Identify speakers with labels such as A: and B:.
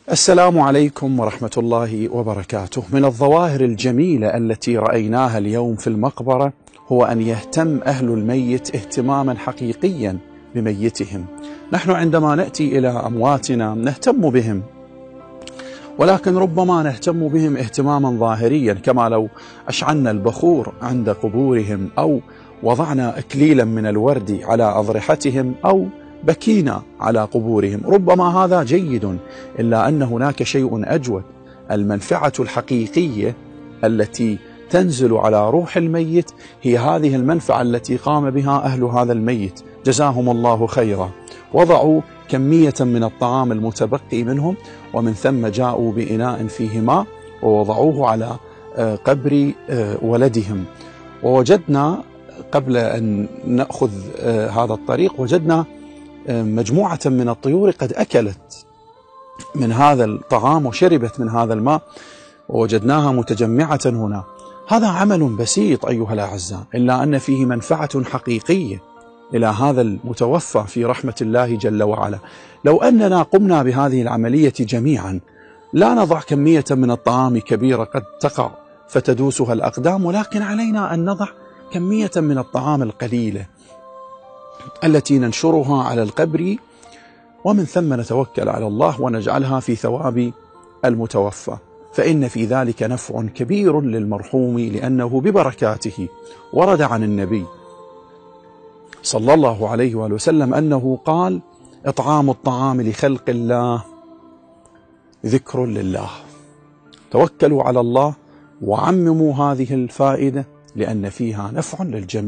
A: السلام عليكم ورحمة الله وبركاته. من الظواهر الجميلة التي رأيناها اليوم في المقبرة هو أن يهتم أهل الميت اهتماما حقيقيا بميتهم. نحن عندما نأتي إلى أمواتنا نهتم بهم، ولكن ربما نهتم بهم اهتماما ظاهريا، كما لو أشعلنا البخور عند قبورهم، أو وضعنا إكليلا من الورد على أضرحتهم، أو بكينا على قبورهم. ربما هذا جيد، إلا أن هناك شيء أجود. المنفعة الحقيقية التي تنزل على روح الميت هي هذه المنفعة التي قام بها أهل هذا الميت جزاهم الله خيرا. وضعوا كمية من الطعام المتبقي منهم، ومن ثم جاءوا بإناء فيه ماء ووضعوه على قبر ولدهم. ووجدنا قبل أن نأخذ هذا الطريق وجدنا مجموعة من الطيور قد أكلت من هذا الطعام وشربت من هذا الماء، ووجدناها متجمعة هنا. هذا عمل بسيط أيها الأعزاء، إلا أن فيه منفعة حقيقية إلى هذا المتوفى في رحمة الله جل وعلا. لو أننا قمنا بهذه العملية جميعا لا نضع كمية من الطعام كبيرة قد تقع فتدوسها الأقدام، ولكن علينا أن نضع كمية من الطعام القليلة التي ننشرها على القبر، ومن ثم نتوكل على الله ونجعلها في ثواب المتوفى، فإن في ذلك نفع كبير للمرحوم، لأنه ببركاته ورد عن النبي صلى الله عليه وآله وسلم أنه قال: إطعام الطعام لخلق الله ذكر لله. توكلوا على الله وعمموا هذه الفائدة، لأن فيها نفع للجميع.